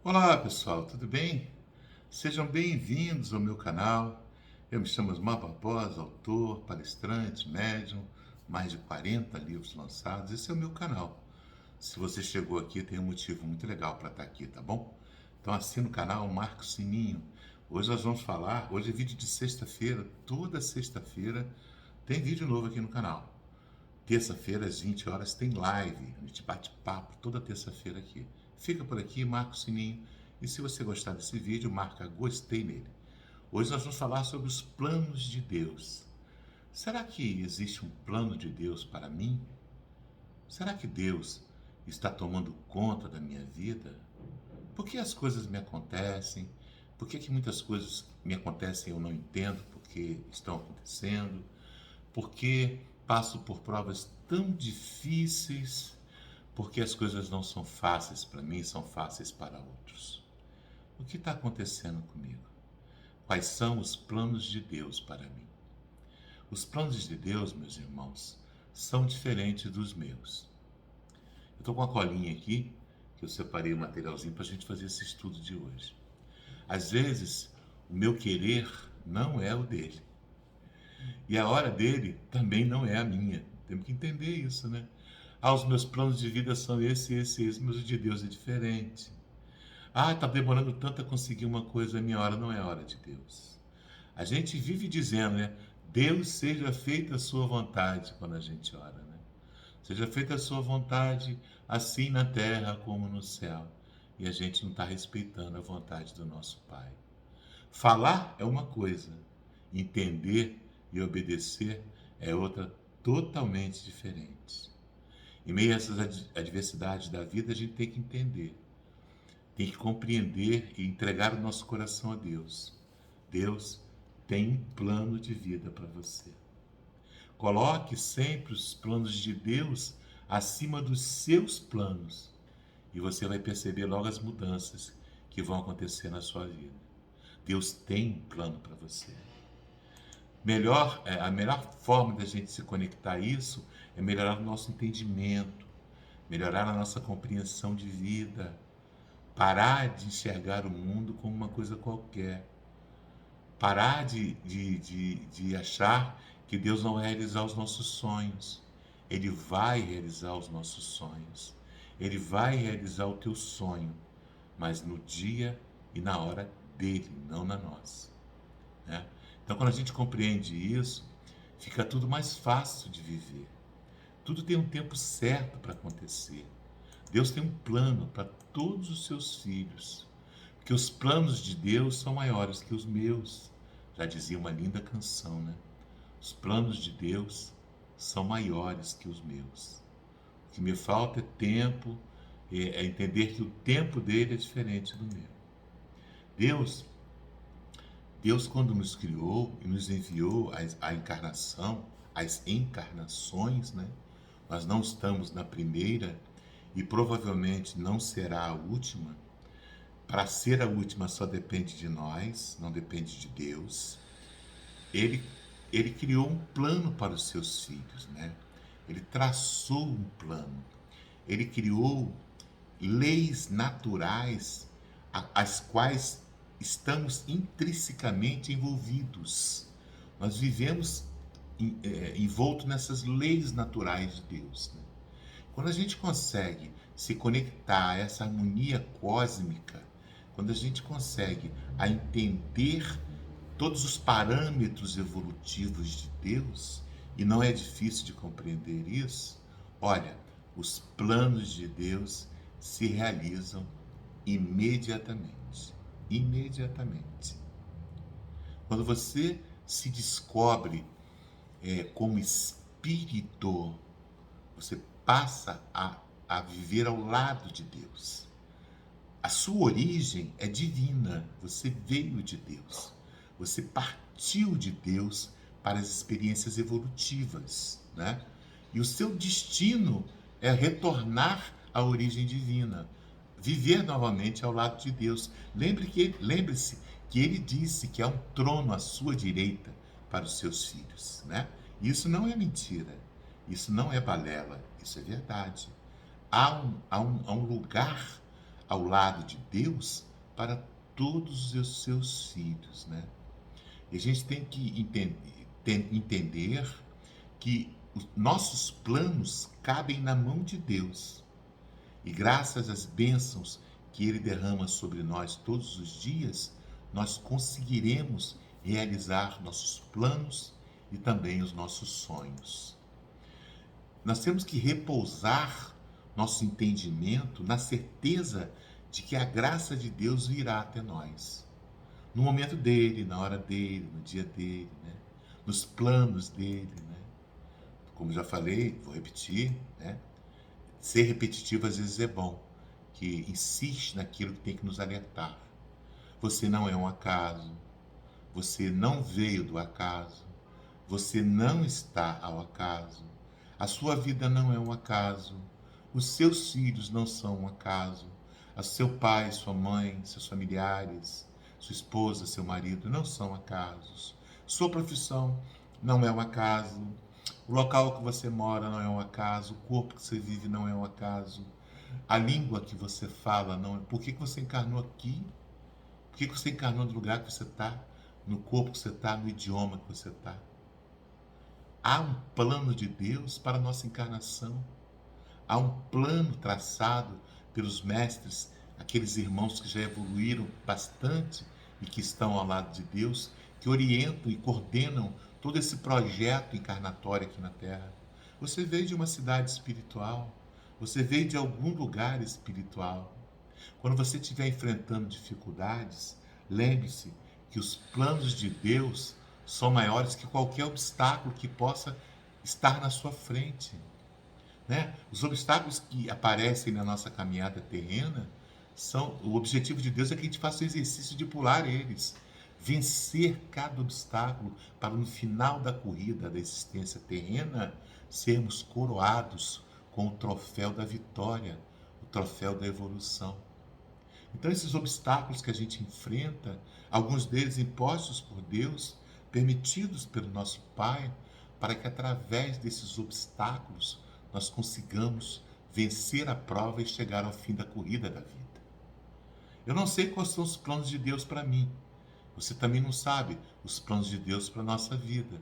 Olá pessoal, tudo bem? Sejam bem-vindos ao meu canal. Eu me chamo Osmar Barbosa, autor, palestrante, médium, mais de 40 livros lançados. Esse é o meu canal. Se você chegou aqui, tem um motivo muito legal para estar aqui, tá bom? Então assina o canal, marca o sininho. Hoje nós vamos falar, hoje é vídeo de sexta-feira, toda sexta-feira tem vídeo novo aqui no canal. Terça-feira, às 20 horas, tem live. A gente bate papo toda terça-feira aqui. Fica por aqui, marca o sininho. E se você gostar desse vídeo, marca gostei nele. Hoje nós vamos falar sobre os planos de Deus. Será que existe um plano de Deus para mim? Será que Deus está tomando conta da minha vida? Por que as coisas me acontecem? Por que muitas coisas me acontecem e eu não entendo porque estão acontecendo? Porque passo por provas tão difíceis, porque as coisas não são fáceis para mim, são fáceis para outros. O que está acontecendo comigo? Quais são os planos de Deus para mim? Os planos de Deus, meus irmãos, são diferentes dos meus. Eu estou com uma colinha aqui, que eu separei um materialzinho para a gente fazer esse estudo de hoje. Às vezes, o meu querer não é o dele. E a hora dele também não é a minha. Temos que entender isso, né? Ah, os meus planos de vida são esse, mas o de Deus é diferente. Ah, está demorando tanto a conseguir uma coisa, a minha hora não é a hora de Deus. A gente vive dizendo, né? Deus seja feita a sua vontade quando a gente ora, né? Seja feita a sua vontade, assim na terra como no céu. E a gente não está respeitando a vontade do nosso Pai. Falar é uma coisa, entender e obedecer é outra totalmente diferente. Em meio a essas adversidades da vida, a gente tem que entender, tem que compreender e entregar o nosso coração a Deus. Deus tem um plano de vida para você. Coloque sempre os planos de Deus acima dos seus planos e você vai perceber logo as mudanças que vão acontecer na sua vida. Deus tem um plano para você. A melhor forma da gente se conectar a isso é melhorar o nosso entendimento, melhorar a nossa compreensão de vida, parar de enxergar o mundo como uma coisa qualquer, parar de achar que Deus não vai realizar os nossos sonhos. Ele vai realizar os nossos sonhos. Ele vai realizar o teu sonho, mas no dia e na hora dele, não na nossa, né? Então, quando a gente compreende isso, fica tudo mais fácil de viver. Tudo tem um tempo certo para acontecer. Deus tem um plano para todos os seus filhos, porque os planos de Deus são maiores que os meus. Já dizia uma linda canção, né? Os planos de Deus são maiores que os meus. O que me falta é tempo, é entender que o tempo dele é diferente do meu. Deus Deus, quando nos criou e nos enviou a encarnação, as encarnações, né? Nós não estamos na primeira e provavelmente não será a última. Para ser a última só depende de nós, não depende de Deus. Ele, ele criou um plano para os seus filhos, né? Ele traçou um plano. Ele criou leis naturais, as quais estamos intrinsecamente envolvidos. Nós vivemos envolto nessas leis naturais de Deus, né? Quando a gente consegue se conectar a essa harmonia cósmica, quando a gente consegue a entender todos os parâmetros evolutivos de Deus, e não é difícil de compreender isso, olha, os planos de Deus se realizam imediatamente. Imediatamente. Quando você se descobre como espírito, você passa a viver ao lado de Deus. A sua origem é divina, você veio de Deus. Você partiu de Deus para as experiências evolutivas, né? E o seu destino é retornar à origem divina, viver novamente ao lado de Deus. Lembre-se que ele disse que há um trono à sua direita para os seus filhos, né? Isso não é mentira, isso não é balela, isso é verdade. Há um lugar ao lado de Deus para todos os seus filhos, né? E a gente tem que entender que os nossos planos cabem na mão de Deus. E graças às bênçãos que Ele derrama sobre nós todos os dias, nós conseguiremos realizar nossos planos e também os nossos sonhos. Nós temos que repousar nosso entendimento na certeza de que a graça de Deus virá até nós. No momento dele, na hora dele, no dia dele, né? Nos planos dele, né? Como já falei, vou repetir, né? Ser repetitivo às vezes é bom, que insiste naquilo que tem que nos alertar. Você não é um acaso, você não veio do acaso, você não está ao acaso, a sua vida não é um acaso, os seus filhos não são um acaso, o seu pai, sua mãe, seus familiares, sua esposa, seu marido não são acasos, sua profissão não é um acaso, o local que você mora não é um acaso, o corpo que você vive não é um acaso, a língua que você fala não é. Por que você encarnou aqui? Por que você encarnou no lugar que você está, no corpo que você está, no idioma que você está? Há um plano de Deus para a nossa encarnação. Há um plano traçado pelos mestres, aqueles irmãos que já evoluíram bastante e que estão ao lado de Deus, que orientam e coordenam todo esse projeto encarnatório aqui na Terra. Você veio de uma cidade espiritual, você veio de algum lugar espiritual. Quando você estiver enfrentando dificuldades, lembre-se que os planos de Deus são maiores que qualquer obstáculo que possa estar na sua frente, né? Os obstáculos que aparecem na nossa caminhada terrena o objetivo de Deus é que a gente faça o exercício de pular eles, vencer cada obstáculo para no final da corrida da existência terrena sermos coroados com o troféu da vitória, o troféu da evolução. Então esses obstáculos que a gente enfrenta, alguns deles impostos por Deus, permitidos pelo nosso Pai, para que através desses obstáculos nós consigamos vencer a prova e chegar ao fim da corrida da vida. Eu não sei quais são os planos de Deus para mim. Você também não sabe os planos de Deus para a nossa vida.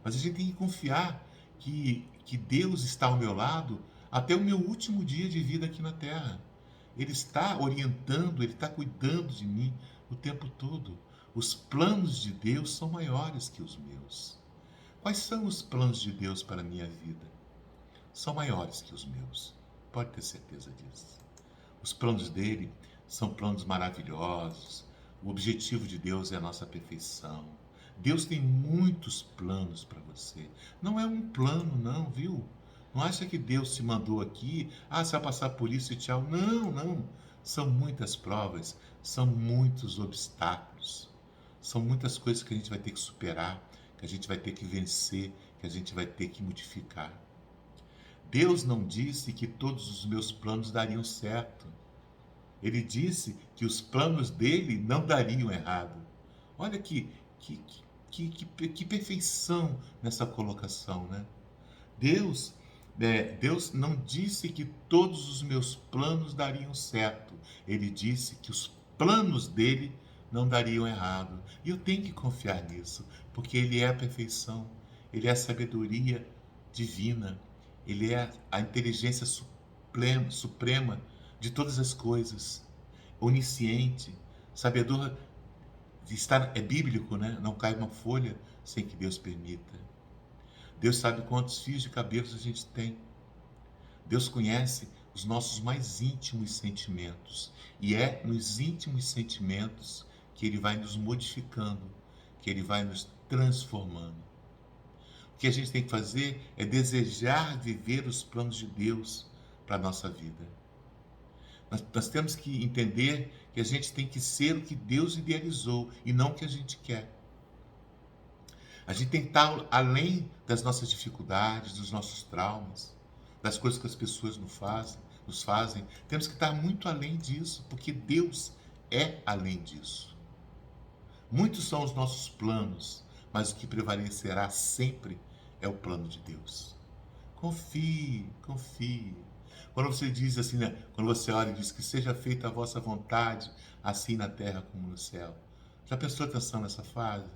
Mas a gente tem que confiar que Deus está ao meu lado até o meu último dia de vida aqui na Terra. Ele está orientando, Ele está cuidando de mim o tempo todo. Os planos de Deus são maiores que os meus. Quais são os planos de Deus para a minha vida? São maiores que os meus. Pode ter certeza disso. Os planos dele são planos maravilhosos. O objetivo de Deus é a nossa perfeição. Deus tem muitos planos para você. Não é um plano, não, viu? Não acha que Deus te mandou aqui, você vai passar por isso e tchau. Não, não. São muitas provas, são muitos obstáculos. São muitas coisas que a gente vai ter que superar, que a gente vai ter que vencer, que a gente vai ter que modificar. Deus não disse que todos os meus planos dariam certo. Ele disse que os planos dele não dariam errado. Olha que perfeição nessa colocação, né? Deus não disse que todos os meus planos dariam certo. Ele disse que os planos dele não dariam errado. E eu tenho que confiar nisso, porque ele é a perfeição, ele é a sabedoria divina, ele é a inteligência suprema de todas as coisas, onisciente, sabedor, é bíblico, né? Não cai uma folha sem que Deus permita. Deus sabe quantos fios de cabelos a gente tem. Deus conhece os nossos mais íntimos sentimentos. E é nos íntimos sentimentos que Ele vai nos modificando, que Ele vai nos transformando. O que a gente tem que fazer é desejar viver os planos de Deus para a nossa vida. Nós temos que entender que a gente tem que ser o que Deus idealizou e não o que a gente quer. A gente tem que estar além das nossas dificuldades, dos nossos traumas, das coisas que as pessoas nos fazem. Temos que estar muito além disso, porque Deus é além disso. Muitos são os nossos planos, mas o que prevalecerá sempre é o plano de Deus. Confie, confie. Quando você diz assim, né? Quando você ora e diz que seja feita a vossa vontade, assim na terra como no céu. Já prestou atenção nessa frase?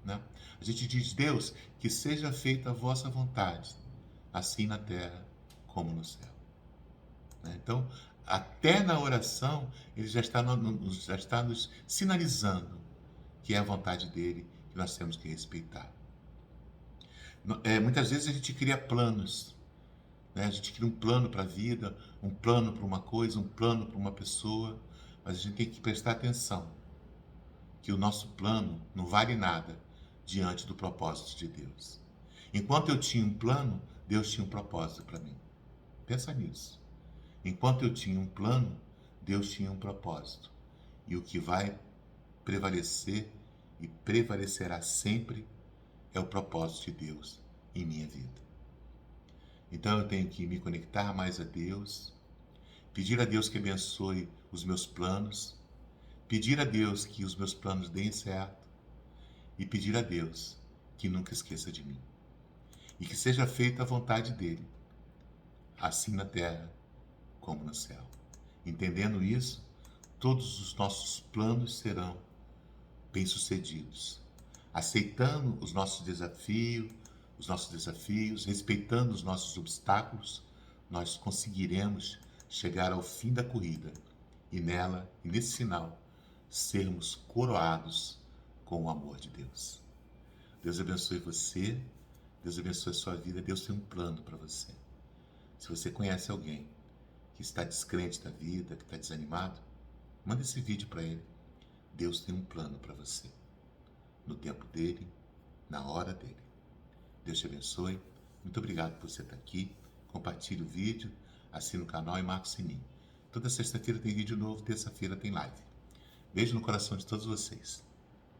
Né? A gente diz, Deus, que seja feita a vossa vontade, assim na terra como no céu. Né? Então, até na oração, ele já está nos sinalizando que é a vontade dele que nós temos que respeitar. Muitas vezes a gente cria planos, né? A gente cria um plano para a vida, um plano para uma coisa, um plano para uma pessoa, mas a gente tem que prestar atenção que o nosso plano não vale nada diante do propósito de Deus. Enquanto eu tinha um plano, Deus tinha um propósito para mim. Pensa nisso. Enquanto eu tinha um plano, Deus tinha um propósito. E o que vai prevalecer e prevalecerá sempre é o propósito de Deus em minha vida. Então eu tenho que me conectar mais a Deus, pedir a Deus que abençoe os meus planos, pedir a Deus que os meus planos deem certo e pedir a Deus que nunca esqueça de mim. E que seja feita a vontade dele, assim na terra como no céu. Entendendo isso, todos os nossos planos serão bem-sucedidos. Aceitando os nossos desafios, respeitando os nossos obstáculos, nós conseguiremos chegar ao fim da corrida e nesse final, sermos coroados com o amor de Deus. Deus abençoe você, Deus abençoe a sua vida, Deus tem um plano para você. Se você conhece alguém que está descrente da vida, que está desanimado, manda esse vídeo para ele. Deus tem um plano para você, no tempo dele, na hora dele. Deus te abençoe. Muito obrigado por você estar aqui. Compartilhe o vídeo, assine o canal e marque o sininho. Toda sexta-feira tem vídeo novo, terça-feira tem live. Beijo no coração de todos vocês.